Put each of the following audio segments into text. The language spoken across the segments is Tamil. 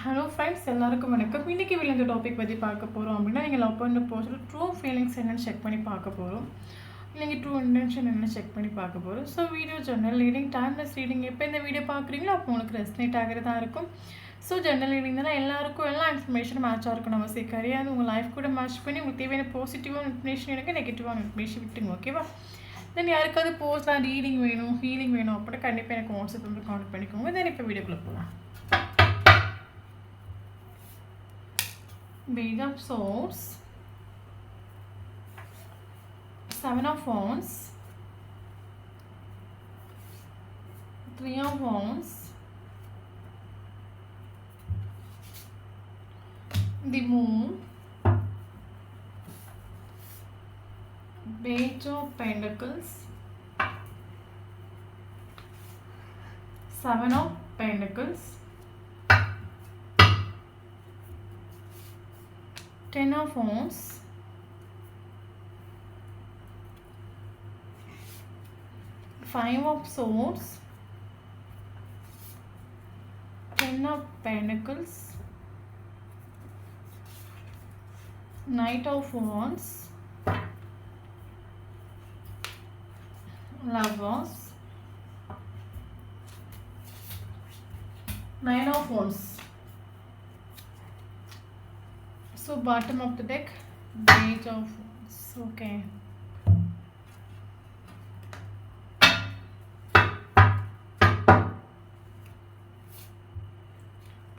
ஹலோ ஃப்ரெண்ட்ஸ், எல்லாருக்கும் வணக்கம். இன்றைக்கி இந்த டாபிக் பற்றி பார்க்க போகிறோம் அப்படின்னா, நீங்கள் லவ் பண்ண போகிற ட்ரூ ஃபீலிங்ஸ் என்னென்னு செக் பண்ணி பார்க்க போகிறோம். நீங்கள் ட்ரூ இன்டென்ஷன் என்னென்னு செக் பண்ணி பார்க்க போகிறோம். So video journal reading, timeless reading எப்போ இந்த வீடியோ பார்க்குறீங்களோ அப்போ உங்களுக்கு ரெஸ்னேட் ஆகிறதா இருக்கும். ஸோ ஜெர்னல் ரீடிங் தான் எல்லாருக்கும் எல்லா இன்ஃபர்மேஷனும் மேட்சாக இருக்கும். அவசியம் கிடையாது. உங்கள் லைஃப் கூட மேட்ச் பண்ணி உங்களுக்கு தேவையான பாசிட்டிவான இன்ஃபர்மேஷன் எனக்கு, நெகட்டிவான இன்ஃபர்மேஷன் விட்டுங்க. ஓகேவா? தென் யாருக்காவது போஸ்ட்லாம் ரீடிங் வேணும், ஹீலிங் வேணும் அப்படின்னா கண்டிப்பாக எனக்கு வாட்ஸ்அப் வந்து கான்டெக்ட் பண்ணிக்கோங்க. தென் இப்போ வீடியோக்குள்ளே போகலாம். Page of Swords, Seven of Wands, Three of Wands, the Moon, Page of Pentacles, Seven of Pentacles, Ten of Wands, Five of Swords, Ten of Pentacles, Knight of Wands, Lovers, Nine of Wands. So bottom of the deck, Page of Wands. Okay.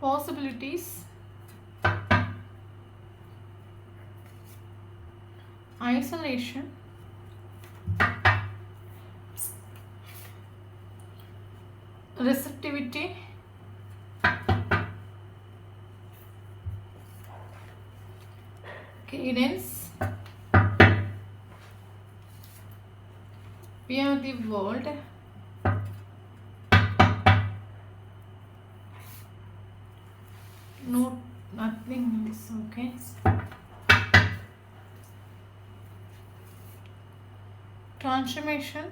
Possibilities. Isolation. Receptivity. Cadence. We have the world. No, nothing else. Okay. Transformation.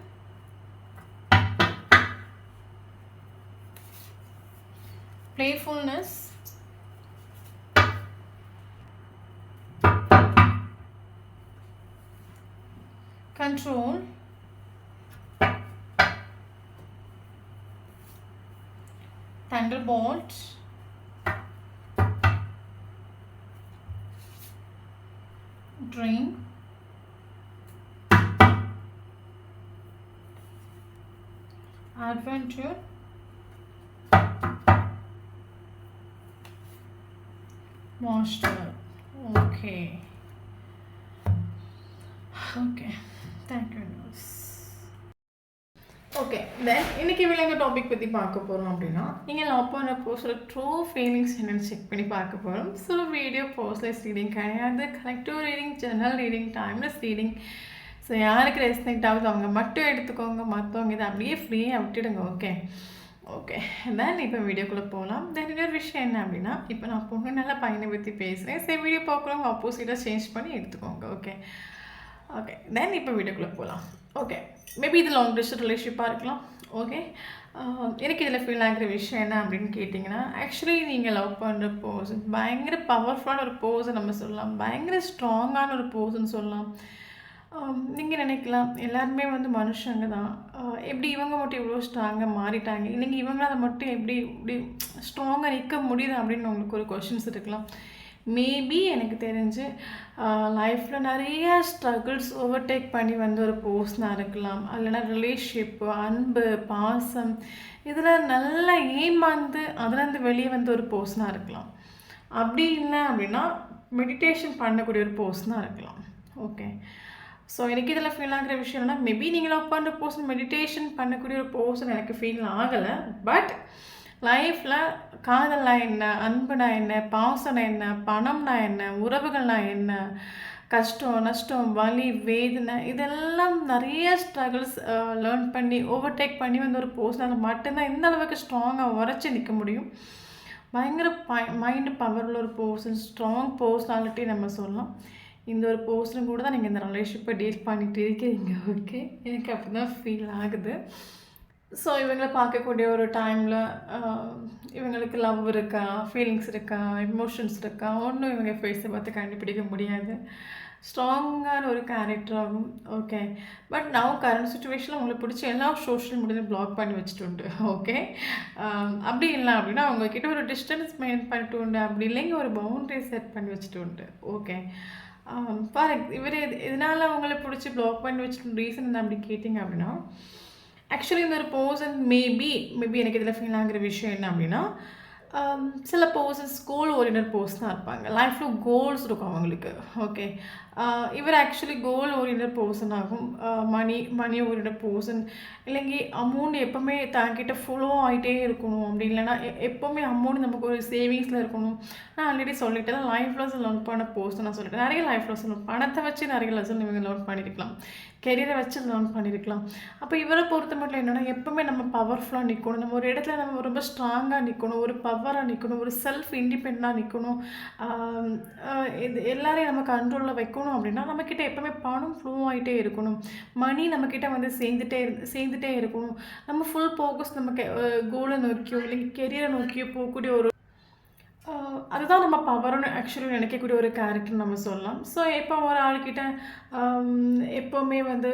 Playfulness. Control. Thunderbolt. Dream. Adventure. Monster. Okay. Thank you. Okay, then இன்றைக்கி விலங்கு டாபிக் பற்றி பார்க்க போகிறோம் அப்படின்னா, நீங்கள் லவ் பண்ண போஸ்டில் ட்ரூ ஃபீலிங்ஸ் என்னென்னு செக் பண்ணி பார்க்க போகிறோம். ஸோ வீடியோ போஸ்ட்லெஸ் ரீடிங் கிடையாது, collective reading, journal reading, timeless reading. So யாருக்கு ரெஸ்னேட் ஆகுது அவங்க மட்டும் எடுத்துக்கோங்க, மற்றவங்க இதை அப்படியே ஃப்ரீயாக விட்டுடுங்க. ஓகே தென் இப்போ வீடியோக்குள்ளே போகலாம். தென் இன்னொரு விஷயம் என்ன அப்படின்னா, இப்போ நான் பொண்ணு நல்ல பையனை பற்றி பேசுகிறேன். சரி, வீடியோ பார்க்குறவங்க ஆப்போசிட்டாக சேஞ்ச் பண்ணி எடுத்துக்கோங்க. ஓகே தென் இப்போ வீடியோக்குள்ளே போகலாம். ஓகே, மேபி இது லாங் டிஸ்டன்ஸ் ரிலேஷன்ஷிப்பாக இருக்கலாம். ஓகே, எனக்கு இதில் ஃபீல் ஆகிற விஷயம் என்ன அப்படின்னு கேட்டிங்கன்னா, ஆக்சுவலி நீங்கள் லவ் பண்ணுற பர்சன் பயங்கர பவர்ஃபுல்லான ஒரு பர்சன் நம்ம சொல்லலாம், பயங்கர ஸ்ட்ராங்கான ஒரு பர்சன் சொல்லலாம். நீங்கள் நினைக்கலாம் எல்லாருமே வந்து மனுஷங்க தான், எப்படி இவங்க மட்டும் இவ்வளோ ஸ்ட்ராங்காக மாறிட்டாங்க, நீங்கள் இவங்களால் மட்டும் எப்படி இப்படி ஸ்ட்ராங்காக நிற்க முடியுது அப்படின்னு உங்களுக்கு ஒரு கொஷின்ஸ் இருக்கலாம். மேபி எனக்கு தெரிஞ்சு லைஃப்பில் நிறைய ஸ்ட்ரகிள்ஸ் ஓவர்டேக் பண்ணி வந்த ஒரு பர்சனாக இருக்கலாம். இல்லைனா ரிலேஷன்ஷிப்பு, அன்பு, பாசம் இதில் நல்லா ஏமாந்து அதுலேருந்து வெளியே வந்த ஒரு பர்சனாக இருக்கலாம். அப்படி இல்லை அப்படின்னா மெடிடேஷன் பண்ணக்கூடிய ஒரு பர்சனாக இருக்கலாம். ஓகே, ஸோ எனக்கு இதில் ஃபீல் ஆகிற விஷயம் என்னன்னா, மேபி நீங்கள் லவ் பண்ணுற பர்சன் மெடிடேஷன் பண்ணக்கூடிய ஒரு பர்சன் எனக்கு ஃபீல் ஆகலை. பட் லைஃப்பில் காதல்னா என்ன, அன்புனா என்ன, பாசம்னா என்ன, பணம்னா என்ன, உறவுகள்னா என்ன, கஷ்டம், நஷ்டம், வலி, வேதனை இதெல்லாம் நிறைய ஸ்ட்ரகிள்ஸ் லேர்ன் பண்ணி ஓவர்டேக் பண்ணி வந்து ஒரு பர்சனால் மட்டும்தான் இந்த அளவுக்கு ஸ்ட்ராங்காக உரைச்சி நிற்க முடியும். பயங்கர மைண்டு பவர் உள்ள ஒரு பர்சன், ஸ்ட்ராங் பர்சனாலிட்டி நம்ம சொல்லலாம். இந்த ஒரு பர்சன் கூட தான் நீங்கள் இந்த ரிலேஷன்ஷிப்பை டீல் பண்ணிகிட்டு இருக்கிறீங்க. ஓகே, எனக்கு அப்படி தான் ஃபீல் ஆகுது. ஸோ இவங்கள பார்க்கக்கூடிய ஒரு டைமில் இவங்களுக்கு லவ் இருக்கா, ஃபீலிங்ஸ் இருக்கா, எமோஷன்ஸ் இருக்கா, ஒன்றும் இவங்க ஃபேஸை பார்த்து கண்டுபிடிக்க முடியாது. ஸ்ட்ராங்கான ஒரு கேரக்டர் ஆகும். ஓகே. பட் நவ் கரண்ட் சிச்சுவேஷனில் உங்களுக்கு பிடிச்ச எல்லா சோஷியல் மீடியாவையும் பிளாக் பண்ணி வச்சுட்டு உண்டு. ஓகே. அப்படி இல்லை அப்படின்னா அவங்கக்கிட்ட ஒரு டிஸ்டன்ஸ் மெயின்டைன் பண்ணிட்டு உண்டு. அப்படி இல்லைங்க ஒரு பவுண்டரி செட் பண்ணி வச்சுட்டு உண்டு. ஓகே. ஃபார் இவர் இதனால் அவங்கள பிடிச்சி பிளாக் பண்ணி வச்சுட்டு ரீசன் என்ன அப்படி கேட்டிங்க அப்படின்னா, ஆக்சுவலி இந்த ஒரு பர்சன் மேபி எனக்கு இதில் ஃபீல் ஆகிற விஷயம் என்ன அப்படின்னா, சில பர்சன்ஸ் கோல் ஓரியன்டட் பர்சனாக இருப்பாங்க. லைஃப்பில் கோல்ஸ் இருக்கும் அவங்களுக்கு. ஓகே. இவர் ஆக்சுவலி கோல் ஓரியன்டட் பர்சன் ஆகும். மணி ஓரியன்டட் பர்சன். இல்லைங்கி அமௌண்ட் எப்போவுமே தன்கிட்ட ஃபாலோ ஆகிட்டே இருக்கணும். அப்படி இல்லைன்னா எப்போவுமே அமௌண்ட் நமக்கு ஒரு சேவிங்ஸில் இருக்கணும். நான் ஆல்ரெடி சொல்லிட்டேன், லைஃப் லெசன் லேர்ன் பண்ண பர்சன் நான் சொல்லிட்டேன். நிறைய லைஃப் லெசன் பணத்தை வச்சு நிறைய லெசன் இவங்க லேர்ன் பண்ணியிருக்கலாம். கெரியரை வச்சு லேர்ன் பண்ணியிருக்கலாம். அப்போ இவரை பொறுத்த மட்டும் என்னென்னா எப்போவுமே நம்ம பவர்ஃபுல்லாக நிற்கணும். நம்ம ஒரு இடத்துல நம்ம ரொம்ப ஸ்ட்ராங்காக நிற்கணும், ஒரு பவராக நிற்கணும், ஒரு செல்ஃப் இண்டிபெண்டாக நிற்கணும். இது எல்லாரையும் நம்ம கண்ட்ரோலில் வைக்கணும் அப்படின்னா நம்மக்கிட்ட எப்போவுமே பணம் ஃப்ளோ ஆகிட்டே இருக்கணும். மணி நம்மக்கிட்ட வந்து சேர்ந்துட்டே இருக்கணும். நம்ம ஃபுல் ஃபோக்கஸ் நம்ம கோலை நோக்கியோ இல்லைங்க கெரியரை நோக்கியோ போகக்கூடிய ஒரு அதுதான் நம்ம பவர்னு ஆக்சுவலி நினைக்கக்கூடிய ஒரு கேரக்டர் நம்ம சொல்லலாம். ஸோ இப்போ ஒரு ஆள்கிட்ட எப்போவுமே வந்து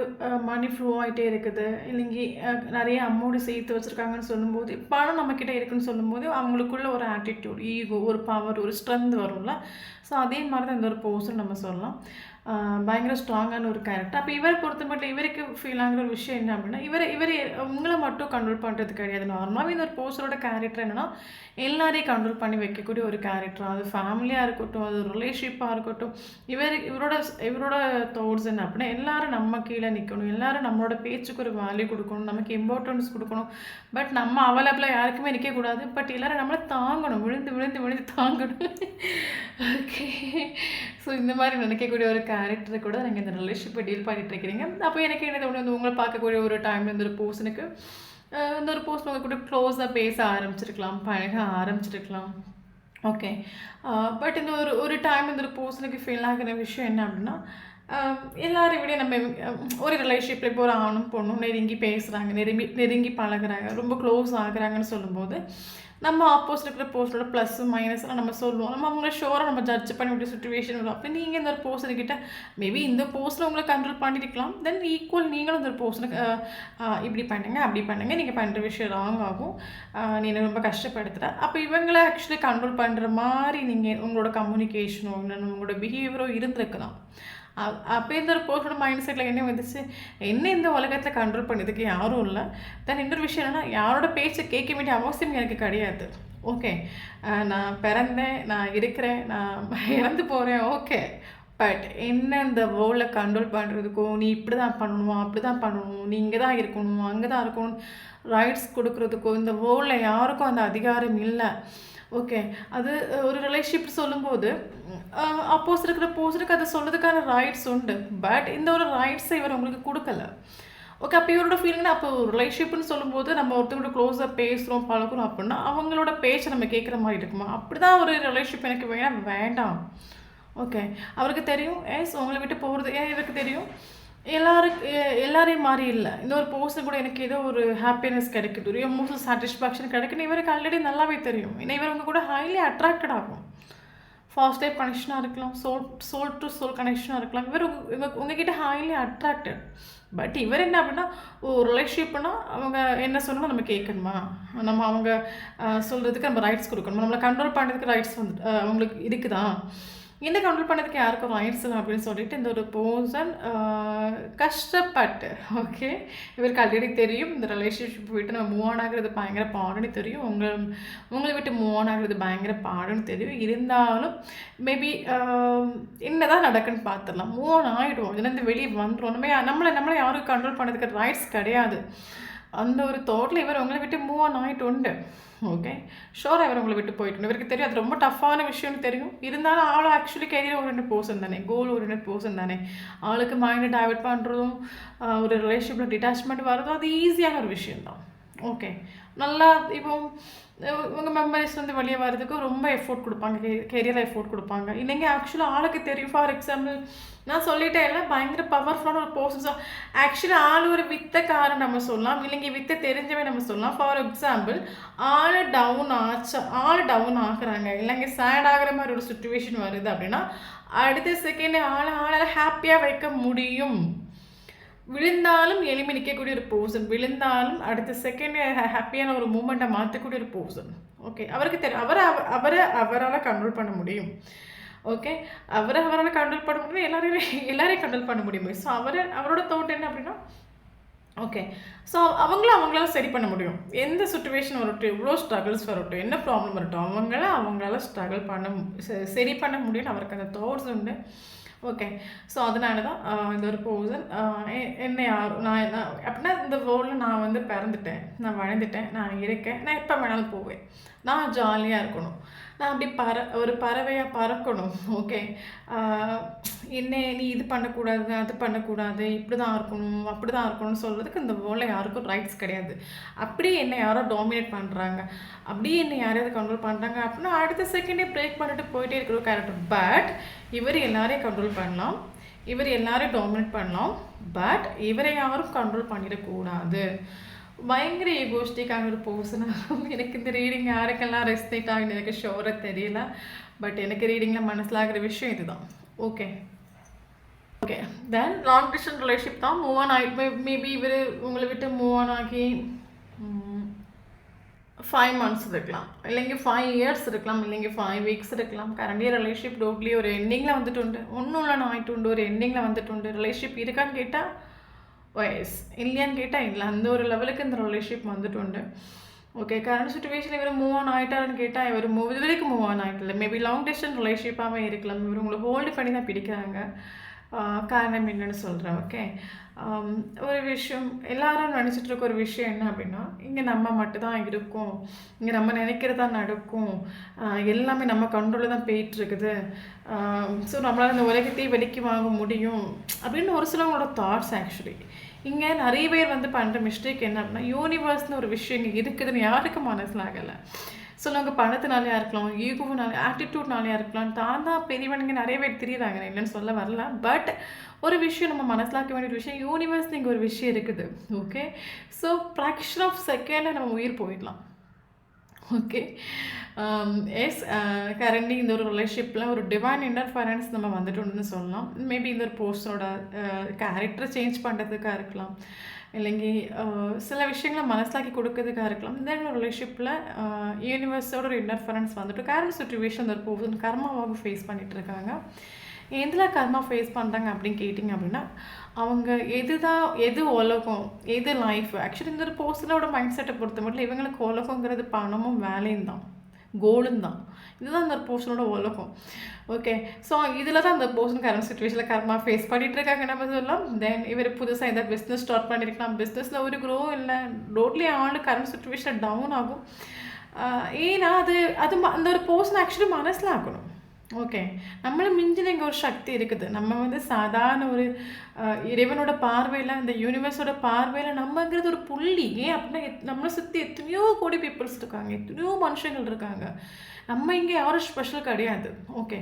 மணி ஃப்ளோ ஆகிட்டே இருக்குது, இல்லைங்கி நிறைய அமௌண்ட் சேர்த்து வச்சுருக்காங்கன்னு சொல்லும்போது, பணம் நம்மக்கிட்ட இருக்குன்னு சொல்லும்போது அவங்களுக்குள்ள ஒரு ஆட்டிடியூட், ஈகோ, ஒரு பவர், ஒரு ஸ்ட்ரென்த் வரும்ல. ஸோ அதே மாதிரி தான் இந்த ஒரு பர்சன் நம்ம சொல்லலாம். பயங்கர ஸ்ட்ராங்கான ஒரு கேரக்டர். அப்போ இவரை பொறுத்த மட்டும் இவருக்கு ஃபீல் ஆகிற ஒரு விஷயம் என்ன அப்படின்னா, இவர் உங்களை மட்டும் கண்ட்ரோல் பண்ணுறது கிடையாது. நார்மலாகவே இந்த ஒரு பர்சனோட கேரக்டர் என்னென்னா எல்லாரையும் கண்ட்ரோல் பண்ணி வைக்கக்கூடிய ஒரு கேரக்டர். அது ஃபேமிலியாக இருக்கட்டும், அது ரிலேஷன்ஷிப்பாக இருக்கட்டும், இவரோட தாட்ஸ் என்ன அப்படின்னா எல்லாரும் நம்ம கீழே நிற்கணும், எல்லாரும் நம்மளோட பேச்சுக்கு ஒரு வேல்யூ கொடுக்கணும், நமக்கு இம்பார்ட்டன்ஸ் கொடுக்கணும். பட் நம்ம அவைலபிளாக யாருக்குமே நிற்கக்கூடாது. பட் எல்லாரும் நம்மளை தாங்கணும், விழுந்து தாங்கணும். ஓகே. ஸோ இந்த மாதிரி நினைக்கக்கூடிய ஒரு கேரக்டரை கூட நீங்கள் இந்த ரிலேஷன்ஷிப்பை டீல் பண்ணிட்டு இருக்கிறீங்க. அப்போ எனக்கு என்ன தோணுது, உங்களை பார்க்கக்கூடிய ஒரு டைமில் இந்த ஒரு பர்சனுக்கு இந்த ஒரு பர்சன் உங்கள் கூட க்ளோஸாக பேச ஆரம்பிச்சிருக்கலாம், பழக ஆரம்பிச்சிருக்கலாம். ஓகே. பட் இந்த ஒரு டைம் இந்த ஒரு பர்சனுக்கு ஃபீல் ஆகிற விஷயம் என்ன அப்படின்னா, எல்லாரையும் விட நம்ம ஒரு ரிலேஷன்ஷிப்பில் இப்போ ஒரு ஆணும் பொண்ணும் நெருங்கி பேசுகிறாங்க, நெருங்கி பழகுறாங்க, ரொம்ப க்ளோஸ் ஆகுறாங்கன்னு சொல்லும்போது நம்ம ஆப்போசிட் இருக்கிற பர்சனோட ப்ளஸ்ஸு மைனஸ்லாம் நம்ம சொல்லுவோம். நம்ம அவங்கள ஷோராக நம்ம ஜட்ஜ் பண்ண வேண்டிய சுச்சுவேஷன் வரும். அப்போ நீங்கள் இந்த ஒரு பர்சன்கிட்ட மேபி இந்த பர்சனை உங்களை கண்ட்ரோல் பண்ணியிருக்கலாம். தென் ஈக்குவல் நீங்களும் இந்த ஒரு பர்சனுக்கு இப்படி பண்ணுங்க, அப்படி பண்ணுங்க, நீங்கள் பண்ணுற விஷயம் ராங் ஆகும், நீ ரொம்ப கஷ்டப்படுத்துகிற. அப்போ இவங்களை ஆக்சுவலி கண்ட்ரோல் பண்ணுற மாதிரி நீங்கள் உங்களோட கம்யூனிகேஷனோ இல்லைன்னா உங்களோட பிஹேவியரோ இருந்திருக்கலாம். அப்போ இந்த ஒரு பர்சனோட மைண்ட் செட்டில் என்ன வந்துச்சு, என்ன இந்த உலகத்தில் கண்ட்ரோல் பண்ணதுக்கு யாரும் இல்லை. தென் இன்னொரு விஷயம் என்னென்னா யாரோட பேச்சை கேட்க வேண்டிய அவசியம் எனக்கு கிடையாது. ஓகே. நான் பிறந்தேன், நான் இருக்கிறேன், நான் இறந்து போகிறேன். ஓகே. பட் என்ன இந்த வேர்ல்டில் கண்ட்ரோல் பண்ணுறதுக்கும், நீ இப்படி தான் பண்ணணும், அப்படி தான் பண்ணணும், நீ இங்கே தான் இருக்கணும், அங்கே தான் இருக்கணும், ரைட்ஸ் கொடுக்குறதுக்கும் இந்த வேர்ல்டில் யாருக்கும் அந்த அதிகாரம் இல்லை. ஓகே. அது ஒரு ரிலேஷன்ஷிப் சொல்லும்போது அப்போஸ் இருக்கிற பர்சனுக்கு அதை சொல்கிறதுக்கான ரைட்ஸ் உண்டு. பட் இந்த ஒரு ரைட்ஸை இவர் உங்களுக்கு கொடுக்கல. ஓகே. அப்போ இவரோட ஃபீலிங்னா அப்போ ரிலேஷன்ஷிப்னு சொல்லும்போது நம்ம ஒருத்தவங்களோட க்ளோஸாக பேசுகிறோம், பழகுறோம் அப்படின்னா அவங்களோட பேச்சை நம்ம கேட்குற மாதிரி இருக்குமா? அப்படி தான் ஒரு ரிலேஷன்ஷிப் எனக்கு வேண்டாம். ஓகே. அவருக்கு தெரியும் உங்களை விட்டு போகிறது இவருக்கு தெரியும் எல்லாரையும் மாதிரி இல்லை. இந்த ஒரு பர்சன் கூட எனக்கு ஏதோ ஒரு ஹாப்பினஸ் கிடைக்குது, ஒரு எமோஷனல் சாட்டிஸ்ஃபேக்ஷன் கிடைக்குன்னு இவருக்கு ஆல்ரெடி நல்லாவே தெரியும். ஏன்னா இவர் உங்க கூட ஹைலி அட்ராக்டட் ஆகும். ஃபாஸ்ட் டைப் கனெக்ஷனாக இருக்கலாம், சோல் டு சோல் கனெக்ஷனாக இருக்கலாம். இவர் உங்ககிட்ட ஹைலி அட்ராக்டட். பட் இவர் என்ன அப்படின்னா ஒரு ரிலேஷன்ஷிப்னா அவங்க என்ன சொன்னாலும் நம்ம கேட்கணுமா, நம்ம அவங்க சொல்கிறதுக்கு நம்ம ரைட்ஸ் கொடுக்கணுமா, நம்மளை கண்ட்ரோல் பண்ணுறதுக்கு ரைட்ஸ் வந்து அவங்களுக்கு இருக்குதா, இந்த கண்ட்ரோல் பண்ணதுக்கு யாருக்கும் ரைட்ஸ் இல்லை அப்படின்னு சொல்லிட்டு இந்த ஒரு பர்சன் கஷ்டப்பட்டு. ஓகே. இவருக்கு ஆல்ரெடி தெரியும் இந்த ரிலேஷன்ஷிப் விட்டு நம்ம மூவ் ஆன் ஆகிறது பயங்கர பாடுன்னு தெரியும், உங்களை விட்டு மூவ் ஆன் ஆகிறது பயங்கர பாடுன்னு தெரியும். இருந்தாலும் மேபி என்ன தான் நடக்குன்னு பார்த்துடலாம், மூவ் ஆன் ஆகிடுவோம், இதுலேருந்து வெளியே வந்துடும். நம்மளை யாரும் கண்ட்ரோல் பண்ணதுக்கு ரைட்ஸ் கிடையாது. அந்த ஒரு தாட்டில் இவர் உங்களை விட்டு மூவ் ஆன் ஆகிட்டு உண்டு. ஓகே. ஷோராக இவர் உங்களை விட்டு போயிட்டு இவருக்கு தெரியும் அது ரொம்ப டஃப்பான விஷயம்னு தெரியும். இருந்தாலும் ஆள் ஆக்சுவலி கெரியர் ஓரியன்ட் பர்சன் தானே, கோல் ஓரியன்ட் பர்சன் தானே. ஆளுக்கு மைண்டை டைவர்ட் பண்ணுறதும் ஒரு ரிலேஷன்ஷிப்பில் டிட்டாச்மெண்ட் வர்றதும் அது ஈஸியான ஒரு விஷயந்தான். ஓகே. நல்லா இப்போ இவங்க மெமரிஸ்லேருந்து வெளியே வர்றதுக்கு ரொம்ப எஃபோர்ட் கொடுப்பாங்க, கெரியர் எஃபோர்ட் கொடுப்பாங்க. இல்லைங்க ஆக்சுவலாக ஆளுக்கு தெரியும். ஃபார் எக்ஸாம்பிள் நான் சொல்லிட்டேன் இல்லை, பயங்கர பவர்ஃபுல்லான ஒரு பர்சன்ஸ். ஆக்சுவலாக ஆள் ஒரு வித்தக்காரன் நம்ம சொல்லலாம், இல்லைங்க வித்தை தெரிஞ்சவே நம்ம சொல்லலாம். ஃபார் எக்ஸாம்பிள் ஆள் டவுன் ஆகுறாங்க, இல்லைங்க சேட் ஆகிற மாதிரி ஒரு சுச்சுவேஷன் வருது அப்படின்னா அடுத்த செகண்ட் ஆளால் ஹாப்பியாக வைக்க முடியும். விழுந்தாலும் எளிமை நிற்கக்கூடிய ஒரு பர்சன், விழுந்தாலும் அடுத்த செகண்ட் ஹாப்பியான ஒரு மூமெண்ட்டை மாற்றக்கூடிய ஒரு பர்சன். ஓகே, அவருக்கு தெரியும், அவரால் கண்ட்ரோல் பண்ண முடியும். ஓகே, அவரால் கண்ட்ரோல் பண்ண முடியும், எல்லாரையும் கண்ட்ரோல் பண்ண முடியும். ஸோ அவரோட தோட் என்ன அப்படின்னா, ஓகே, ஸோ அவங்களால சரி பண்ண முடியும். எந்த சுச்சுவேஷன் வரட்டும், எவ்வளோ ஸ்ட்ரகிள்ஸ் வரட்டும், என்ன ப்ராப்ளம் வரட்டும், அவங்களால ஸ்ட்ரகிள் சரி பண்ண முடியும்னு அவருக்கு அந்த தாட்ஸ் உண்டு. ஓகே, ஸோ அதனால தான் இந்த ஒரு பர்சன் என்ன யாரும் நான் அப்படின்னா இந்த வேர்ல்டில் நான் வந்து பிறந்துட்டேன், நான் வளர்ந்துட்டேன், நான் இருக்கேன், நான் எப்போ வேணாலும் போவேன், நான் ஜாலியாக இருக்கணும், நான் அப்படி ஒரு பறவையாக பறக்கணும். ஓகே, என்ன நீ இது பண்ணக்கூடாது, அது பண்ணக்கூடாது, இப்படி தான் இருக்கணும், அப்படி தான் இருக்கணும்னு சொல்கிறதுக்கு இந்த வேர்ல்டில் யாருக்கும் ரைட்ஸ் கிடையாது. அப்படியே என்னை யாரோ டாமினேட் பண்ணுறாங்க, அப்படியே என்னை யாரையாவது கண்ட்ரோல் பண்ணுறாங்க அப்படின்னா அடுத்த செகண்டே பிரேக் பண்ணிட்டு போயிட்டே இருக்கிற ஒரு கேரக்டர். பட் இவர் எல்லாரையும் கண்ட்ரோல் பண்ணலாம், இவர் எல்லாரையும் டாமினேட் பண்ணலாம், பட் இவரை யாரும் கண்ட்ரோல் பண்ணிடக்கூடாது. பயங்கர ஈகோஸ்டிக்கான ஒரு பர்சனாக எனக்கு இந்த ரீடிங் யாருக்கெல்லாம் ரெஸ்னேட் ஆகுன்னு எனக்கு ஷோராக தெரியல. பட் எனக்கு ரீடிங்கில் மனசிலாகிற விஷயம் இதுதான். ஓகே, தென் லாங் டிஸ்டன்ஸ் ரிலேஷன்ஷிப் தான். மூவ் ஆன் ஆகி மேபி இவர் உங்களை விட்டு மூவ் ஆன் ஆகி 5 months இருக்கலாம், இல்லைங்க 5 years இருக்கலாம், இல்லைங்க 5 weeks இருக்கலாம். கரண்ட்லி ரிலேஷன்ஷிப் டோட்லி ஒரு எண்டிங்கில் வந்துட்டு ஒன்றும் இல்லை ஆகிட்டு உண்டு, ஒரு எண்டிங்கில் வந்துட்டு ரிலேஷன்ஷிப் இருக்கான்னு கேட்டால் வயஸ், இல்லையான்னு கேட்டால் இல்லை, அந்த ஒரு லெவலுக்கு இந்த ரிலேஷன்ஷிப் வந்துட்டு. ஓகே, கரண்ட் சுச்சுவேஷன் இவர் மூவ் ஆன் ஆகிட்டாருன்னு கேட்டால் இவர் இது வரைக்கும் மூவ் ஆன் ஆகிட்டில்ல. மேபி லாங் டிஸ்டன்ஸ் ரிலேஷன்ஷிப்பாகவே இருக்கலாம். இவர் உங்களை ஹோல்டு பண்ணி தான் பிடிக்கிறாங்க. காரணம் என்னன்னு சொல்கிறேன். ஓகே, ஒரு விஷயம் எல்லாரும் நினச்சிட்ருக்க ஒரு விஷயம் என்ன அப்படின்னா, இங்கே நம்ம மட்டும்தான் இருக்கோம், இங்கே நம்ம நினைக்கிறதா நடக்கும், எல்லாமே நம்ம கண்ட்ரோலில் தான் போயிட்டுருக்குது, ஸோ நம்மளால் இந்த உலகத்தையே விலைக்கு வாங்க முடியும் அப்படின்னு ஒரு சிலவங்களோட தாட்ஸ். ஆக்சுவலி இங்கே நிறைய பேர் வந்து பண்ணுற மிஸ்டேக் என்ன அப்படின்னா, யூனிவர்ஸ்னு ஒரு விஷயம் இங்கே இருக்குதுன்னு யாருக்கும் மனசில் ஆகலை. சொல்லுவாங்க பணத்தினாலையா இருக்கலாம், ஈகோனால, ஆட்டிடியூட்னாலையா இருக்கலாம், தான் பெரியவனுங்க நிறைய பேர் தெரியுறாங்க, இல்லைன்னு சொல்ல வரல. பட் ஒரு விஷயம் நம்ம மனசிலாக்க வேண்டிய ஒரு விஷயம், யூனிவர்ஸ் இங்கே ஒரு விஷயம் இருக்குது. ஓகே, ஸோ ஃப்ராக்ஷன் ஆஃப் செகண்டில் நம்ம உயிர் போயிடலாம். ஓகே, எஸ், கரண்ட்லி இந்த ஒரு ரிலேஷன்ஷிப்பில் ஒரு டிவைன் இன்டர்ஃபரன்ஸ் நம்ம வந்துட்டோம்னு சொல்லலாம். மேபி இந்த ஒரு பர்சனோட கேரக்டர் சேஞ்ச் பண்ணுறதுக்காக இருக்கலாம், இல்லைங்க சில விஷயங்களை மனசிலாக்கி கொடுக்கறதுக்காக இருக்கலாம். இந்த ரிலேஷன்ஷிப்பில் யூனிவர்ஸோட ஒரு இன்டர்ஃபரன்ஸ் வந்துட்டு கரண்ட் சுச்சுவேஷன் ஒரு பர்சன் கர்மாவாக ஃபேஸ் பண்ணிகிட்ருக்காங்க. எதில் கர்மா ஃபேஸ் பண்ணுறாங்க அப்படின்னு கேட்டிங்க அப்படின்னா, அவங்க எது உலகம், எது லைஃப். ஆக்சுவலி இந்த ஒரு பர்சனோட மைண்ட் செட்டை பொறுத்த மட்டும் இவங்களுக்கு உலகங்கிறது பணமும் வேலையும் தான், கோலும் தான். இதுதான் அந்த பர்சனோட உலகம். ஓகே, ஸோ இதில் தான் அந்த பர்சன் கரண்ட் சுச்சுவேஷனில் கர்மா ஃபேஸ் பண்ணிகிட்ருக்காங்க நம்ம சொல்லலாம். தென் இவர் புதுசாக எதாவது பிஸ்னஸ் ஸ்டார்ட் பண்ணியிருக்கலாம், பிஸ்னஸில் ஒரு க்ரோ இல்லை, டோட்லி கரண்ட் சுச்சுவேஷனில் டவுன் ஆகும். ஏன்னா அந்த ஒரு பர்சன் ஆக்சுவலி மனசில் ஆகணும். ஓகே, நம்மளை மிஞ்சின இங்கே ஒரு சக்தி இருக்குது. நம்ம வந்து சாதாரண ஒரு இறைவனோட பார்வையில், இந்த யூனிவர்ஸோட பார்வையில் நம்மங்கிறது ஒரு புள்ளி. ஏன் அப்படின்னா நம்மளை சுற்றி எத்தனையோ கோடி பீப்புள்ஸ் இருக்காங்க, எத்தனையோ மனுஷங்கள் இருக்காங்க. நம்ம இங்கே யாரும் ஸ்பெஷல் கிடையாது. ஓகே,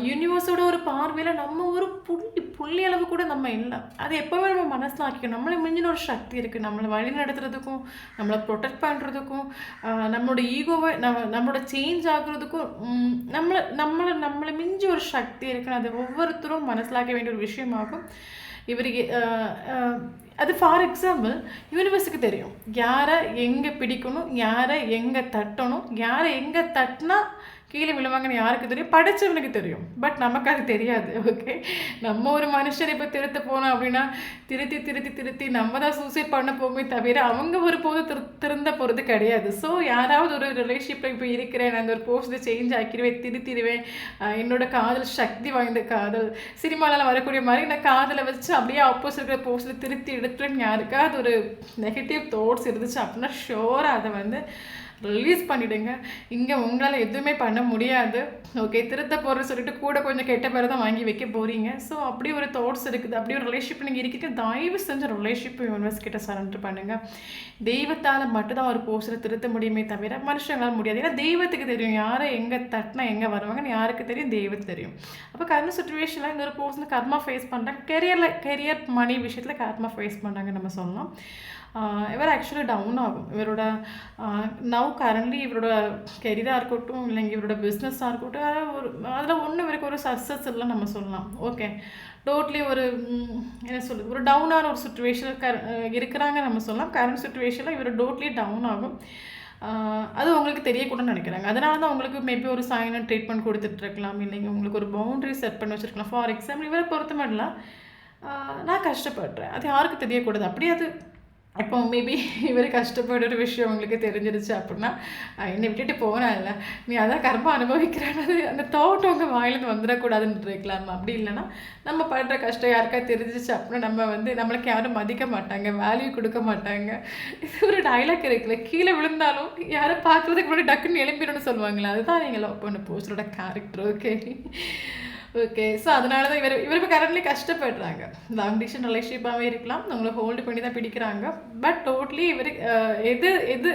யூனிவர்ஸோட ஒரு பார்வையில் நம்ம ஒரு புள்ளி அளவு கூட நம்ம இல்லை. அது எப்போவே நம்ம மனசில் ஆக்கிக்கணும். நம்மளை மிஞ்சின ஒரு சக்தி இருக்குது, நம்மளை வழி நடத்துறதுக்கும், நம்மளை ப்ரொடெக்ட் பண்ணுறதுக்கும், நம்மளோட ஈகோவை நம்மளோட சேஞ்ச் ஆகுறதுக்கும் நம்மளை மிஞ்சி ஒரு சக்தி இருக்குன்னு அது ஒவ்வொருத்தரும் மனசிலாக்க வேண்டிய ஒரு விஷயமாகும். இவருக்கு அது ஃபார் எக்ஸாம்பிள் யூனிவர்ஸுக்கு தெரியும் யாரை எங்கே பிடிக்கணும், யாரை எங்கே தட்டணும், யாரை எங்கே தட்டினா கீழே விழுவாங்கன்னு யாருக்கு தெரியும், படித்தவனுக்கு தெரியும். பட் நமக்கு அது தெரியாது. ஓகே, நம்ம ஒரு மனுஷனை இப்போ திருத்த போனோம் அப்படின்னா திருத்தி நம்ம தான் சூசைட் பண்ண போகுமே தவிர அவங்க ஒரு போது திருந்த போகிறது கிடையாது. ஸோ யாராவது ஒரு ரிலேஷன்ஷிப்பில் இப்போ இருக்கிறேன், நான் அந்த ஒரு போஸ்ட்டை சேஞ்ச் ஆக்கிடுவேன், திருத்திடுவேன், என்னோட காதல் சக்தி வாய்ந்த காதல், சினிமாவில் வரக்கூடிய மாதிரி நான் காதலை வச்சு அப்படியே ஆப்போசிட் இருக்கிற போஸ்ட்டில் திருத்தி எடுத்துன்னு யாருக்கா அது ஒரு நெகட்டிவ் தாட்ஸ் இருந்துச்சு அப்படின்னா ஷோராக அதை வந்து ரிலீஸ் பண்ணிவிடுங்க. இங்கே உங்களால் எதுவுமே பண்ண முடியாது. ஓகே, திருத்த போகிறேன்னு சொல்லிட்டு கூட கொஞ்சம் கெட்ட பேரை தான் வாங்கி வைக்க போகிறீங்க. ஸோ அப்படி ஒரு தாட்ஸ் இருக்குது, அப்படி ஒரு ரிலேஷன்ஷிப் நீங்கள் இருக்கீங்க. தயவு செஞ்ச ரிலேஷன்ஷிப் யூனிவர்ஸ் கிட்ட சரண்டர் பண்ணுங்கள். தெய்வத்தால் மட்டும்தான் ஒரு போஸ்டரை திருத்த முடியுமே தவிர மனுஷங்களால் முடியாது. ஏன்னா தெய்வத்துக்கு தெரியும் யாரை எங்கே தட்டினா எங்கே வருவாங்கன்னு யாருக்கு தெரியும், தெய்வத்துக்கு தெரியும். அப்போ கர்ம சுச்சுவேஷனில் இந்த ஒரு போஸ்ட் கர்மா ஃபேஸ் பண்ணுறாங்க. கெரியர் மணி விஷயத்தில் கர்மா ஃபேஸ் பண்ணுறாங்க நம்ம சொல்லலாம். இவர் ஆக்சுவலி டவுன் ஆகும். இவரோட நவ் கரண்ட்லி இவரோட கெரியராக இருக்கட்டும், இல்லைங்க இவரோட பிஸ்னஸாக இருக்கட்டும், அதில் ஒன்று இவருக்கு ஒரு சக்ஸஸ் இல்லை நம்ம சொல்லலாம். ஓகே, டோட்லி ஒரு என்ன சொல்லுது, ஒரு டவுனான ஒரு சுச்சுவேஷனில் இருக்கிறாங்க நம்ம சொல்லலாம். கரண்ட் சுச்சுவேஷனில் இவர் டோட்லி டவுன் ஆகும். அது உங்களுக்கு தெரியக்கூடாதுன்னு நினைக்கிறாங்க. அதனால தான் உங்களுக்கு மேபி ஒரு சைலண்ட் ட்ரீட்மெண்ட் கொடுத்துட்ருக்கலாம், இல்லைங்க உங்களுக்கு ஒரு பவுண்ட்ரி செட் பண்ணி வச்சுருக்கலாம். ஃபார் எக்ஸாம்பிள் இவரை பொறுத்த மட்டும் நான் கஷ்டப்படுறேன், அது யாருக்கு தெரியக்கூடாது. அப்படியே அது இப்போ மேபி இவர் கஷ்டப்படுற விஷயம் உங்களுக்கு தெரிஞ்சிருச்சு அப்படின்னா என்னை விட்டுட்டு போனால நீ அதான் கர்மா அனுபவிக்கிறானது அந்த தாட் உங்கள் வாயிலேருந்து வந்துடக்கூடாதுன்னு இருக்கலாமா. அப்படி இல்லைன்னா நம்ம படுற கஷ்டம் யாருக்கா தெரிஞ்சிச்சு அப்படின்னா நம்மளுக்கு யாரும் மதிக்க மாட்டாங்க, வேல்யூ கொடுக்க மாட்டாங்க. இது ஒரு டைலாக் இருக்குல்ல, கீழே விழுந்தாலும் யாரும் பார்க்குறதுக்கு முன்னாடி டக்குன்னு எழும்பிடணும்னு சொல்லுவாங்களே, அதுதான் நீங்கள் லவ் பண்ண போஸ்டரோட கேரக்டர். ஓகே, ஸோ அதனால தான் இவர் இப்போ கரண்ட்லி கஷ்டப்படுறாங்க. லாங் டிஸ்டன்ஸ் ரிலேஷன்ஷிப்பாகவே இருக்கலாம், உங்களை ஹோல்டு பண்ணி தான் பிடிக்கிறாங்க. பட் டோட்லி இவர் எது எது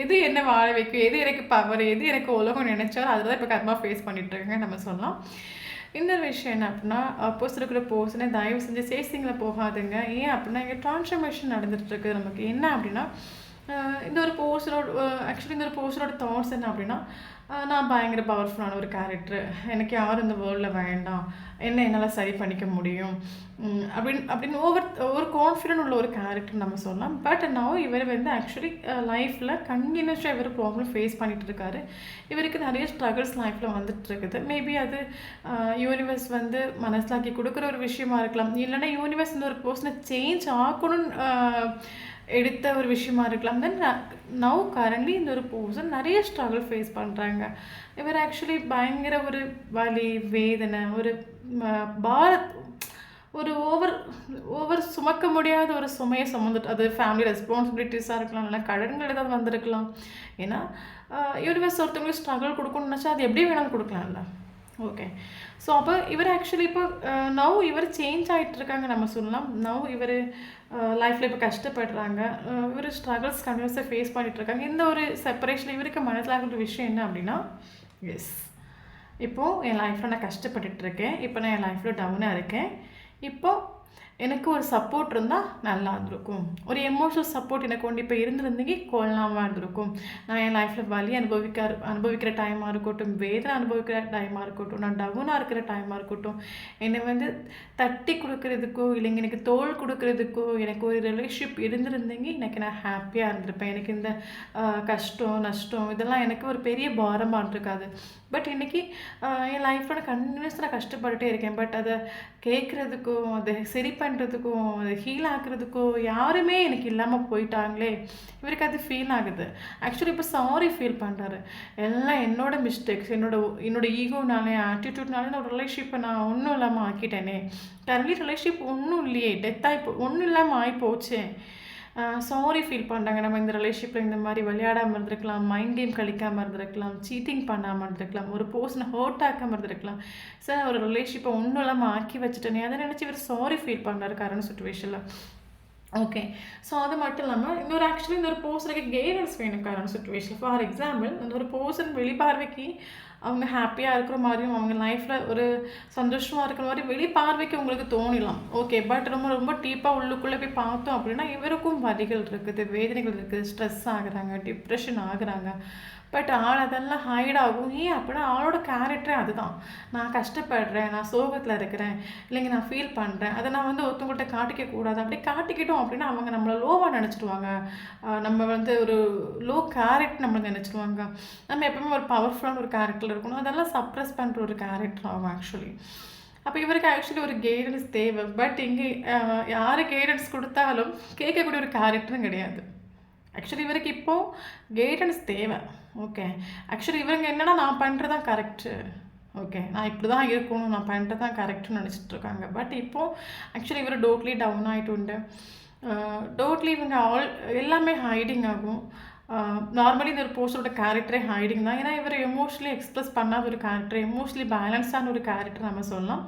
எது என்ன வாழ வைக்கும், எது எனக்கு பவர், எது எனக்கு உலகம் நினைச்சாலும் அதுதான் இப்போ கர்மா ஃபேஸ் பண்ணிட்டுருக்காங்க நம்ம சொல்லலாம். இன்னொரு விஷயம் என்ன அப்படின்னா, அப்போஸ் இருக்கிற போர்ஷனை தயவு செஞ்சு சேசிங்கில் போகாதுங்க. ஏன் அப்படின்னா இங்கே ட்ரான்ஸ்ஃபர்மேஷன் நடந்துகிட்ருக்கு. நமக்கு என்ன அப்படின்னா இந்த ஒரு போர்ஷனோட தாட்ஸ் என்ன அப்படின்னா, நான் பயங்கர பவர்ஃபுல்லான ஒரு கேரக்டர், எனக்கு யாரும் இந்த வேர்ல்டில் வேண்டாம், என்னால் சரி பண்ணிக்க முடியும் அப்படின்னு ஒரு கான்ஃபிடென்ட் உள்ள ஒரு கேரக்டர் நம்ம சொல்லலாம். பட் நவ் இவர் ஆக்சுவலி லைஃப்பில் கண்டினியூஸாக இவர் ப்ராப்ளம் ஃபேஸ் பண்ணிகிட்டு இருக்காரு. இவருக்கு நிறைய ஸ்ட்ரகிள்ஸ் லைஃப்பில் வந்துட்டுருக்குது. மேபி அது யூனிவர்ஸ் மனசிலாக்கி கொடுக்குற ஒரு விஷயமா இருக்கலாம், இல்லைன்னா யூனிவர்ஸ் இந்த ஒரு பர்சனை சேஞ்ச் ஆகணும்னு எடுத்த ஒரு விஷயமா இருக்கலாம். தென் நவ் கரண்ட்லி இந்த ஒரு பர்சன் நிறைய ஸ்ட்ரகிள் ஃபேஸ் பண்ணுறாங்க. இவர் ஆக்சுவலி பயங்கர ஒரு வலி, வேதனை, ஒரு ஒரு ஓவர் சுமக்க முடியாத ஒரு சுமையை சுமந்துட்டு, அது ஃபேமிலி ரெஸ்பான்சிபிலிட்டிஸாக இருக்கலாம், இல்லைனா கடன்கள் ஏதாவது வந்திருக்கலாம். ஏன்னா யூனிவர்ஸ் ஒருத்தவங்களுக்கு ஸ்ட்ரகிள் கொடுக்கணும்னு நினச்சா அது எப்படி வேணாலும் கொடுக்கலாம்ல. ஓகே, ஸோ அப்போ இவர் ஆக்சுவலி இப்போ நவ் இவர் சேஞ்ச் ஆகிட்டுருக்காங்க நம்ம சொல்லலாம். நவ் இவர் லைஃப்பில் இப்போ கஷ்டப்படுறாங்க. இவர் ஸ்ட்ரகிள்ஸ் கண்டினியூஸாக ஃபேஸ் பண்ணிகிட்ருக்காங்க. இந்த ஒரு செப்பரேஷன் இவருக்கு மனசிலாகிற விஷயம் என்ன அப்படின்னா, எஸ் இப்போது என் லைஃப்பில் நான் கஷ்டப்பட்டுட்ருக்கேன், இப்போ நான் என் லைஃப்பில் டவுனாக இருக்கேன், இப்போது எனக்கு ஒரு சப்போர்ட் இருந்தால் நல்லா இருந்திருக்கும், ஒரு எமோஷனல் சப்போர்ட் எனக்கு ஒன்று இப்போ இருந்திருந்தீங்க கொள்ளாமல் இருந்திருக்கும். நான் என் லைஃப்பில் வலி அனுபவிக்கிற டைமாக இருக்கட்டும், வேதனை அனுபவிக்கிற டைமாக இருக்கட்டும், நான் டவுனாக இருக்கிற டைமாக இருக்கட்டும், என்னை தட்டி கொடுக்கறதுக்கோ இல்லைங்க எனக்கு தோல் கொடுக்கறதுக்கோ எனக்கு ஒரு ரிலேஷன்ஷிப் இருந்திருந்தீங்க, எனக்கு நான் ஹாப்பியாக இருந்திருப்பேன். எனக்கு இந்த கஷ்டம் நஷ்டம் இதெல்லாம் எனக்கு ஒரு பெரிய பாரமாக இருக்காது. பட் இன்றைக்கி என் லைஃப்பில் நான் கண்டினியூஸாக கஷ்டப்பட்டுட்டே இருக்கேன். பட் அதை கேட்குறதுக்கும் அதை சரி பண்ணுறதுக்கும் அதை ஹீல் ஆக்குறதுக்கோ யாருமே எனக்கு இல்லாமல் போயிட்டாங்களே, இவருக்கு அது ஃபீல் ஆகுது. ஆக்சுவலி இப்போ சாரி ஃபீல் பண்ணுறாரு. எல்லாம் என்னோட மிஸ்டேக்ஸ், என்னோட ஈகோனாலே ஆட்டிடியூட்னாலே நான் ஒரு ரிலேஷன்ஷிப்பை நான் ஒன்றும் இல்லாமல் ஆக்கிட்டேனே. கரண்ட்லி ரிலேஷன்ஷிப் ஒன்றும் இல்லையே, டெத்தாகி ஒன்றும் இல்லாமல் ஆகி போச்சே. சாரி ஃபீல் பண்ணுறாங்க. நம்ம இந்த ரிலேஷன்ஷிப்பில் இந்த மாதிரி விளையாடாமல் இருந்திருக்கலாம், மைண்ட் கேம் கழிக்காமல் இருந்திருக்கலாம், சீட்டிங் பண்ணாமல் இருந்திருக்கலாம், ஒரு பர்சனை ஹர்ட் ஆக்காமல் இருந்திருக்கலாம். சார் ஒரு ரிலேஷன்ஷிப்பை ஒன்றும் இல்லாமல் ஆக்கி வச்சுட்டேனே, அதை நினச்சி இவர் சாரி ஃபீல் பண்ணுறாரு கரண்ட் சுச்சுவேஷனில். ஓகே, ஸோ அது மட்டும் இல்லாமல் இந்த ஒரு பர்சனுக்கு கைடன்ஸ் வேணும் கரண்ட் சுச்சுவேஷன். ஃபார் எக்ஸாம்பிள் இந்த ஒரு பர்சன் வெளிப்பார்வைக்கு அவங்க ஹாப்பியாக இருக்கிற மாதிரியும் அவங்க லைஃப்பில் ஒரு சந்தோஷமாக இருக்கிற மாதிரி வெளிப்பார்வைக்கு உங்களுக்கு தோணிடலாம். ஓகே, பட் ரொம்ப ரொம்ப டீப்பாக உள்ளுக்குள்ளே போய் பார்த்தோம் அப்படின்னா இவருக்கும் வலிகள் இருக்குது, வேதனைகள் இருக்குது, ஸ்ட்ரெஸ் ஆகுறாங்க, டிப்ரெஷன் ஆகுறாங்க. பட் அதெல்லாம் ஹைட் ஆகும். ஏன் அப்படின்னா ஆளோட கேரக்டரே அதுதான். நான் கஷ்டப்படுறேன், நான் சோகத்தில் இருக்கிறேன், இல்லைங்க நான் ஃபீல் பண்ணுறேன், அதை நான் ஒருத்தவங்கள்ட்ட காட்டிக்கக்கூடாது. அப்படி காட்டிக்கிட்டோம் அப்படின்னா அவங்க நம்மளை லோவாக நினச்சிடுவாங்க, நம்ம ஒரு லோ கேரக்டர் நம்மளை நினச்சிடுவாங்க. நம்ம எப்பவுமே ஒரு பவர்ஃபுல்லான ஒரு கேரக்டரில் இருக்கணும், அதெல்லாம் சப்ரெஸ் பண்ணுற ஒரு கேரக்டர் ஆகும் ஆக்சுவலி. அப்போ இவருக்கு ஆக்சுவலி ஒரு கைடன்ஸ் தேவை. பட் இங்கே யார் கைடன்ஸ் கொடுத்தாலும் கேட்கக்கூடிய ஒரு கேரக்டரும் கிடையாது. ஆக்சுவலி இவருக்கு இப்போது கைடன்ஸ் தேவை. ஓகே, ஆக்சுவலி இவங்க என்னென்னா நான் பண்ணுறது தான் கரெக்டு, ஓகே நான் இப்படி தான் இருக்கணும், நான் பண்ணுறது தான் கரெக்டுன்னு நினச்சிட்ருக்காங்க. பட் இப்போது ஆக்சுவலி இவர் டோட்லி டவுன் ஆகிட்டு உண்டு. டோட்லி இவங்க எல்லாமே ஹைடிங் ஆகும். நார்மலி இந்த ஒரு போஸ்டரோட கேரக்டரே ஹைடிங் தான். ஏன்னா இவர் எமோஷ்னலி எக்ஸ்பிரஸ் பண்ணாத ஒரு கேரக்டர், எமோஷ்னலி பேலன்ஸான ஒரு கேரக்டர் நம்ம சொல்லலாம்.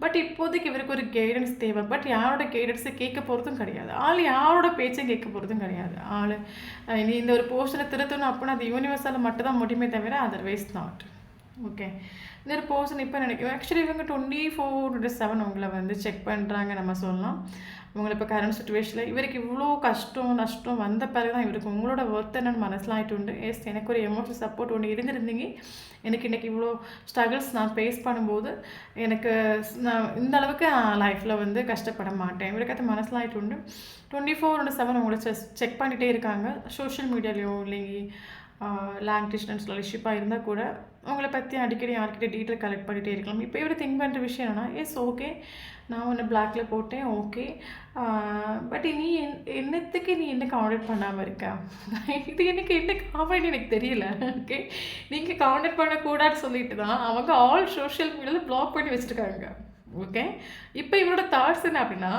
பட் இப்போதைக்கு இவருக்கு ஒரு கைடன்ஸ் தேவை. பட் யாரோட கைடன்ஸை கேட்க போகிறதும் கிடையாது. ஆள் யாரோட பேச்சையும் கேட்க போகிறதும் கிடையாது. ஆள் நீ இந்த ஒரு போஸ்டரை திருத்தணும் அப்படின்னா அது யூனிவர்ஸால் மட்டும் தான் முடியுமே தவிர அதர்வைஸ் நாட். ஓகே, இந்த ஒரு பர்சன் இப்போ நினைக்கிறேன் ஆக்சுவலி இவங்க 24/7 உங்களை வந்து செக் பண்ணுறாங்க நம்ம சொல்லலாம். உங்களை இப்போ கரண்ட் சுச்சுவேஷனில் இவருக்கு இவ்வளோ கஷ்டம் நஷ்டம் வந்த பிறகு தான் இவருக்கு உங்களோட ஒர்த் என்னன்னு மனசிலாகிட்டு உண்டு. எஸ், எனக்கு ஒரு எமோஷனல் சப்போர்ட் ஒன்று இருந்திருந்தீங்க. எனக்கு இன்றைக்கி இவ்வளோ ஸ்ட்ரகிள்ஸ் நான் ஃபேஸ் பண்ணும்போது எனக்கு நான் இந்த அளவுக்கு லைஃப்பில் வந்து கஷ்டப்பட மாட்டேன். இவருக்கு அது மனசிலாகிட்டு உண்டு. 24/7 உங்களை செக் பண்ணிகிட்டே இருக்காங்க. சோஷியல் மீடியாலேயோ இல்லைங்க லாங் டிஸ்டன்ஸ் ரிலேஷன்ஷிப்பாக இருந்தால் கூட உங்களை பற்றி அடிக்கடி யார்கிட்ட டீட்டெயில் கலெக்ட் பண்ணிகிட்டே இருக்கலாம். இப்போ இவர் திங்க் பண்ணுற விஷயம் என்னன்னா, எஸ் ஓகே நான் ஒன்று பிளாக்ல போட்டேன் ஓகே, பட் நீ என்னத்துக்கு நீ என்ன கான்டாக்ட் பண்ணாமல் இருக்க? இது எனக்கு என்ன காமெடி எனக்கு தெரியல. ஓகே, நீங்கள் கான்டாக்ட் பண்ணக்கூடாதுன்னு சொல்லிட்டு தான் அவங்க ஆல் சோஷியல் மீடியாவில் பிளாக் பண்ணி வச்சுருக்காங்க. ஓகே, இப்போ இவரோட தாட்ஸ் என்ன அப்படின்னா,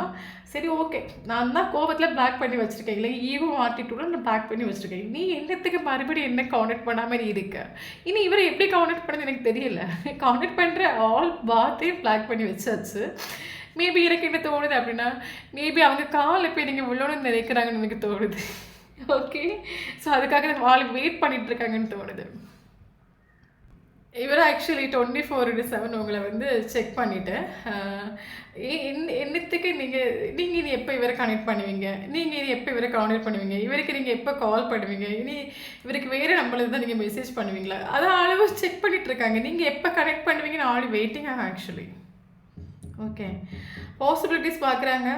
சரி ஓகே நான் தான் கோவத்தில் பிளாக் பண்ணி வச்சுருக்கேன், இல்லை ஈகோ ஆட்டிடியூட நான் பிளாக் பண்ணி வச்சுருக்கேன், நீ என்னத்துக்கு மறுபடியும் என்ன கான்டாக்ட் பண்ணாமல் நீ இருக்க? இனி இவரை எப்படி கான்டாக்ட் பண்ணது எனக்கு தெரியல. கான்டாக்ட் பண்ணுற ஆல் பாத்தையும் பிளாக் பண்ணி வச்சாச்சு. மேபி எனக்கு என்ன தோணுது அப்படின்னா, மேபி அவங்க கால் இப்போ நீங்கள் உள்ளோன்னு நினைக்கிறாங்கன்னு எனக்கு தோணுது. ஓகே, ஸோ அதுக்காக ஆள் வெயிட் பண்ணிட்டு இருக்காங்கன்னு தோணுது. இவர் ஆக்சுவலி 24/7 உங்களை வந்து செக் பண்ணிவிட்டு என்னத்துக்கு நீங்கள் இனி எப்போ இவரை கனெக்ட் பண்ணுவீங்க, நீங்கள் இனி எப்போ இவரை கான்டாக்ட் பண்ணுவீங்க, இவருக்கு நீங்கள் எப்போ கால் பண்ணுவீங்க, இனி இவருக்கு வேறு நம்பரில் தான் நீங்கள் மெசேஜ் பண்ணுவீங்களா, அதை அளவு செக் பண்ணிகிட்ருக்காங்க. நீங்கள் எப்போ கனெக்ட் பண்ணுவீங்கன்னு ஆல்ரெடி வெயிட்டிங் ஆகும் ஆக்சுவலி. ஓகே, பாசிபிலிட்டிஸ் பார்க்குறாங்க.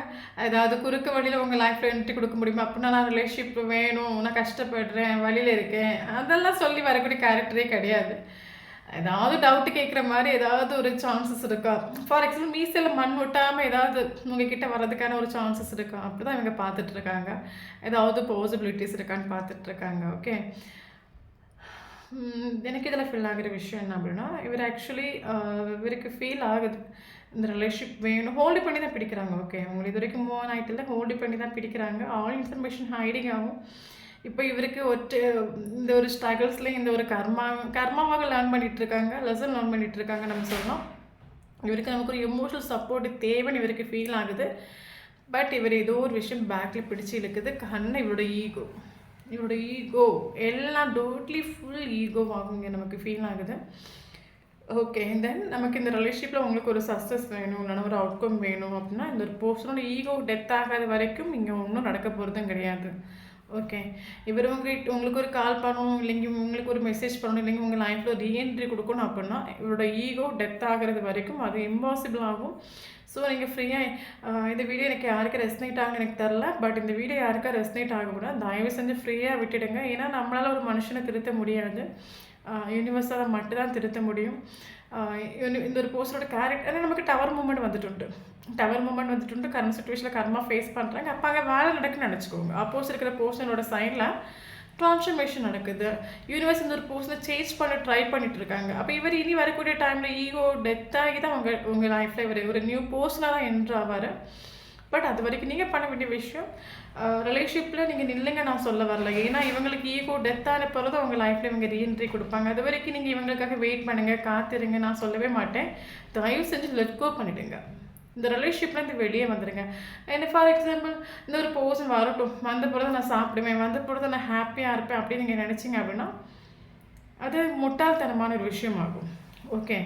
ஏதாவது குறுக்கு வழியில் உங்கள் லைஃப்பில் என்ட்ரி கொடுக்க முடியுமா அப்படின்னா, நான் ரிலேஷன்ஷிப் வேணும், நான் கஷ்டப்படுறேன், வழியில் இருக்கேன், அதெல்லாம் சொல்லி வரக்கூடிய கேரக்டரே கிடையாது. ஏதாவது டவுட்டு கேட்குற மாதிரி ஏதாவது ஒரு சான்சஸ் இருக்கா? ஃபார் எக்ஸாம்பிள் மீசையில் மண் ஒட்டாமல் ஏதாவது உங்ககிட்ட வர்றதுக்கான ஒரு சான்சஸ் இருக்கா? அப்படி தான் இவங்க பார்த்துட்ருக்காங்க. ஏதாவது பாசிபிலிட்டிஸ் இருக்கான்னு பார்த்துட்ருக்காங்க. ஓகே, எனக்கு இதில் ஃபீல் ஆகிற விஷயம் என்ன அப்படின்னா, இவர் ஆக்சுவலி இவருக்கு ஃபீல் ஆகுது இந்த ரிலேஷன்ஷிப் வேணும். ஹோல்டு பண்ணி தான் பிடிக்கிறாங்க. ஓகே, உங்களுக்கு இது வரைக்கும் மூவ் ஆகிட்டு இல்லை, ஹோல்டு பண்ணி தான் பிடிக்கிறாங்க. ஆல் இன்ஃபர்மேஷன் ஹைடிங் ஆகும். இப்போ இவருக்கு இந்த ஒரு ஸ்ட்ரகிள்ஸ்லேயும் இந்த ஒரு கர்மாவாக லேர்ன் பண்ணிகிட்ருக்காங்க, லெசன் லேர்ன் பண்ணிகிட்ருக்காங்க நம்ம சொல்லலாம். இவருக்கு நமக்கு ஒரு எமோஷனல் சப்போர்ட் தேவைன்னு இவருக்கு ஃபீல் ஆகுது. பட் இவர் ஏதோ ஒரு விஷயம் பேக்கில் பிடிச்சி இழுக்குது. இவரோட ஈகோ எல்லாம் டோட்லி ஃபுல் ஈகோ ஆகுங்க நமக்கு ஃபீல் ஆகுது. ஓகே, தென் நமக்கு இந்த ரிலேஷன்ஷிப்பில் உங்களுக்கு ஒரு சக்ஸஸ் வேணும், இல்லைனா ஒரு அவுட்கம் வேணும் அப்படின்னா இந்த ஒரு பர்சனோட ஈகோ டெத் ஆகாத வரைக்கும் இங்கே ஒன்றும் நடக்க போகிறதும் கிடையாது. ஓகே, இவர் உங்களுக்கு ஒரு கால் பண்ணணும், இல்லைங்க உங்களுக்கு ஒரு மெசேஜ் பண்ணணும், இல்லைங்க உங்கள் லைஃப்பில் ஒரு ரீஎன்ட்ரி கொடுக்கணும் அப்படின்னா இவரோட ஈகோ டெத் ஆகிறது வரைக்கும் அது இம்பாசிபிள் ஆகும். ஸோ நீங்கள் ஃப்ரீயாக இந்த வீடியோ எனக்கு யாருக்கு ரெஸ்னேட் ஆகுன்னு எனக்கு தெரில, பட் இந்த வீடியோ யாருக்கா ரெஸ்னேட் ஆகக்கூட தயவு செஞ்சு ஃப்ரீயாக விட்டுடுங்க. ஏன்னா நம்மளால் ஒரு மனுஷனை திருத்த முடியாது, யூனிவர்ஸால் மட்டும்தான் திருத்த முடியும். இந்த ஒரு போஸ்டரோட கேரக்டர் நமக்கு டவர் மூமெண்ட் வந்துட்டு கரண்ட் சுச்சுவேஷனில் கர்மா ஃபேஸ் பண்ணுறாங்க. அப்போ அங்கே வேலை நடக்குன்னு நினச்சிக்கோங்க. அப்போஸ் இருக்கிற போர்ஷனோட சைடில் ட்ரான்ஸ்ஃபர்மேஷன் நடக்குது. யூனிவர்ஸ் இந்த ஒரு போர்ஷனை சேஞ்ச் பண்ண ட்ரை பண்ணிட்டு இருக்காங்க. அப்போ இவர் இனி வரக்கூடிய டைமில் ஈகோ டெத் ஆகி தான் உங்கள் லைஃப்பில் இவர் ஒரு நியூ போர்ஷனாக தான் என்ட்ரு ஆவார். பட் அது வரைக்கும் நீங்கள் பண்ண வேண்டிய விஷயம், ரிலேஷன்ஷிப்பில் நீங்கள் நில்லுங்க நான் சொல்ல வரல. ஏன்னா இவங்களுக்கு ஈகோ டெத் ஆன பிறகு தான் உங்கள் லைஃப்பில் இவங்க ரீஎன்ட்ரி கொடுப்பாங்க. அது வரைக்கும் நீங்கள் இவங்களுக்காக வெயிட் பண்ணுங்கள், காத்திருங்க, நான் சொல்லவே மாட்டேன். தயவு செஞ்சு லெட் கோ பண்ணிவிடுங்க. இந்த ரிலேஷன்ஷிப்லேருந்து வெளியே வந்துடுங்க. என்ன ஃபார் எக்ஸாம்பிள் இந்த ஒரு பர்சன் வரட்டும், வந்த பிறகு நான் சாப்பிடுவேன், வந்த பிறகு நான் ஹாப்பியாக இருப்பேன் அப்படின்னு நீங்கள் நினச்சிங்க அப்படின்னா அது முட்டாள்தனமான ஒரு விஷயமாகும். ஓகே,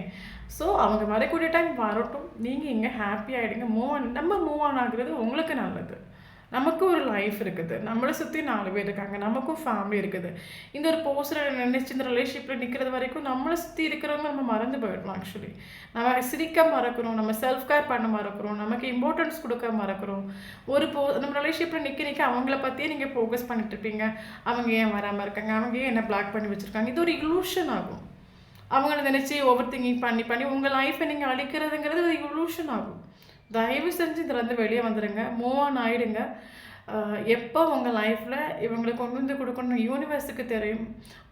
ஸோ அவங்க வரக்கூடிய டைம் வரட்டும், நீங்கள் இங்கே ஹாப்பி ஆகிடுங்க. மூவ் ஆன் ஆகுறது உங்களுக்கு நல்லது. நமக்கு ஒரு லைஃப் இருக்குது, நம்மளை சுற்றி 4 பேர் இருக்காங்க, நமக்கும் ஃபேமிலி இருக்குது. இந்த ஒரு போஸ்டரை நினச்சி இந்த ரிலேஷன்ஷிப்பில் நிற்கிறது வரைக்கும் நம்மளை சுற்றி இருக்கிறவங்க நம்ம மறந்து போயிடலாம். ஆக்சுவலி நம்ம சிரிக்க மறக்கிறோம், நம்ம செல்ஃப் கேர் பண்ண மறக்கிறோம், நமக்கு இம்பார்ட்டன்ஸ் கொடுக்க மறக்கிறோம். நம்ம ரிலேஷன்ஷிப்பில் நிற்க அவங்கள பற்றியே நீங்கள் ஃபோக்கஸ் பண்ணிட்டு இருப்பீங்க. அவங்க ஏன் வராமல் இருக்காங்க, அவங்க ஏன் என்ன பிளாக் பண்ணி வச்சுருக்காங்க, இது ஒரு இலூஷன் ஆகும். அவங்கள நினச்சி ஓவர் திங்கிங் பண்ணி உங்கள் லைஃப்பை நீங்கள் அழிக்கிறதுங்கிறது ஒரு இலூஷன் ஆகும். தயவு செஞ்சு இதில் வெளியே வந்துடுங்க, மூவ் ஆன் ஆகிடுங்க. எப்போ உங்கள் லைஃப்பில் இவங்களை கொண்டு வந்து கொடுக்கணும் யூனிவர்ஸுக்கு தெரியும்.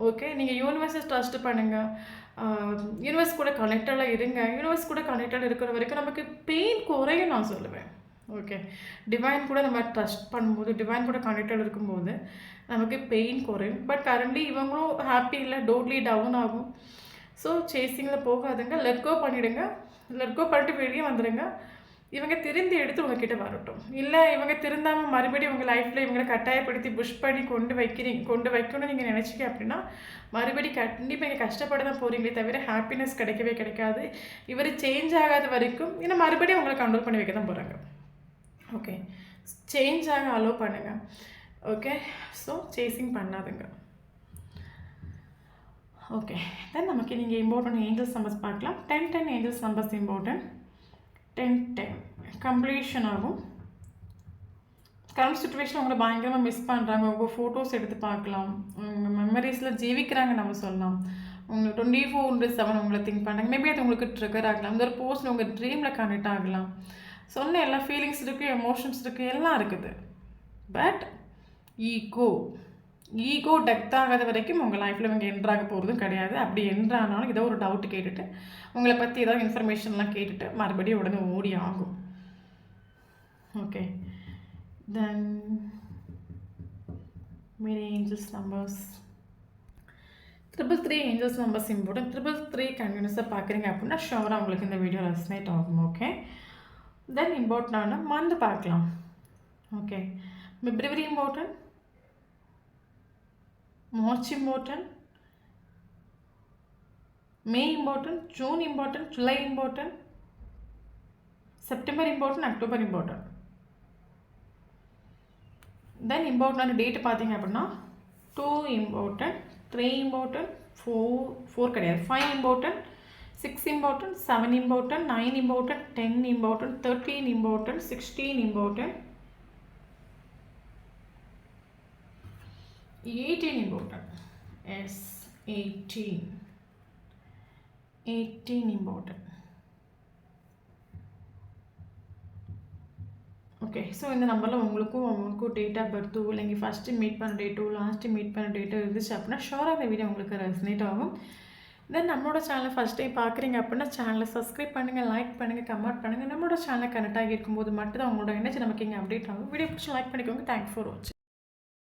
ஓகே, நீங்கள் யூனிவர்ஸை ட்ரஸ்ட் பண்ணுங்கள், யூனிவர்ஸ் கூட கனெக்டடாக இருங்க. யூனிவர்ஸ் கூட கனெக்டடாக இருக்கிற வரைக்கும் நமக்கு பெயின் குறையும் நான் சொல்லுவேன். ஓகே. டிவைன் கூட நம்ம ட்ரஸ்ட் பண்ணும்போது, டிவைன் கூட கனெக்டட் இருக்கும்போது, நமக்கு பெயின் குறையும். பட் கரண்ட்லி இவங்களும் ஹாப்பி இல்ல, டோட்லி டவுன் ஆகும். ஸோ சேசிங்கில் போகாதுங்க. லெட் கோ பண்ணிவிடுங்க. லெட் கோ பண்ணிட்டு வெளியே வந்துடுங்க. இவங்க திருந்தி எடுத்து உங்ககிட்ட வரட்டும். இல்லை இவங்க திருந்தாமல் மறுபடியும் உங்கள் லைஃப்பில் இவங்களை கட்டாயப்படுத்தி புஷ் பண்ணி கொண்டு வைக்கணும்னு நீங்கள் நினச்சிக்க அப்படின்னா, மறுபடி கண்டிப்பாக நீங்கள் கஷ்டப்பட தான் போகிறீங்களே தவிர ஹாப்பினஸ் கிடைக்கவே கிடைக்காது. இவர் சேஞ்ச் ஆகாத வரைக்கும் ஏன்னா மறுபடியும் உங்களை கண்ட்ரோல் பண்ணி வைக்க தான் போகிறாங்க. ஓகே. சேஞ்ச் ஆக அலோவ் பண்ணுங்கள். ஓகே. ஸோ சேசிங் பண்ணாதுங்க. ஓகே. தென் நமக்கு நீங்கள் இம்பார்ட்டன்ட் ஏஞ்சல்ஸ் நம்பர்ஸ் பார்க்கலாம். 10 ஏஞ்சல்ஸ் நம்பர்ஸ் இம்பார்ட்டன்ட். 10 கம்ப்ளீஷன் ஆகும். கரண்ட் சுச்சுவேஷன் உங்களை பயங்கரமாக மிஸ் பண்ணுறாங்க. உங்கள் ஃபோட்டோஸ் எடுத்து பார்க்கலாம். உங்கள் மெமரிஸில் ஜீவிக்கிறாங்க நம்ம சொல்லலாம். உங்களுக்கு 24/7 உங்களை திங்க் பண்ணுறாங்க. மேபி அது உங்களுக்கு ட்ரிகர் ஆகலாம். இந்த ஒரு போஸ்ட் உங்கள் ட்ரீமில் கனெக்ட் ஆகலாம். சொன்ன எல்லா ஃபீலிங்ஸ் இருக்குது, எமோஷன்ஸ் இருக்குது, எல்லாம் இருக்குது. பட் ஈகோ டெப்த் ஆகாத வரைக்கும் உங்கள் லைஃப்பில் இவங்க என்ட்ராக போகிறதும் கிடையாது. அப்படி என்ட்ரானாலும் ஏதோ ஒரு டவுட் கேட்டுட்டு உங்களை பற்றி ஏதாவது இன்ஃபர்மேஷன்லாம் கேட்டுட்டு மறுபடியும் உடனே ஓடி ஆகும். ஓகே. தென் மீதி angels numbers 333 angels numbers important. 333 கண்டினியூஸாக பார்க்குறீங்க அப்படின்னா ஷோராக உங்களுக்கு இந்த வீடியோ ரெசனேட் ஆகும். ஓகே. தென் இம்பார்ட்டண்டான மந்த் பார்க்கலாம். Okay. February important, March important, May important, June important, July important, September important, October important. Then இம்பார்ட்டன்டான டேட்டு பார்த்தீங்க அப்படின்னா 2 இம்பார்ட்டன்ட், 3 இம்பார்ட்டன்ட், 4 கிடையாது, 5 important, 6 important, 7 important, 9 important, 10 important, 13 important, 16 important, 18 important. Yes, 18 important. Okay. So இந்த நம்பரில் உங்களுக்கும் டேட் ஆஃப் பர்த்தோ இல்லைங்க ஃபஸ்ட்டு மீட் பண்ண டேட்டோ லாஸ்ட்டு மீட் பண்ண டேட்டோ இருந்துச்சு அப்படின்னா ஷோராக இந்த வீடியோ உங்களுக்கு ரெசனேட் ஆகும். தென் நம்மளோட சேனலை ஃபஸ்ட் டைம் பார்க்குறீங்க அப்படின்னா சேனலை சப்ஸ்கிரைப் பண்ணுங்கள், லைக் பண்ணுங்கள், கமெண்ட் பண்ணுங்கள். நம்மளோட சேனலை கனெக்ட் ஆகி இருக்கும்போது மட்டும் தான் உங்களோட எனர்ஜி நமக்கு இங்கே அப்டேட் ஆகும். வீடியோ பிடிச்சி லைக் பண்ணிக்கோங்க. தேங்க்ஸ் ஃபார் வாட்சிங்.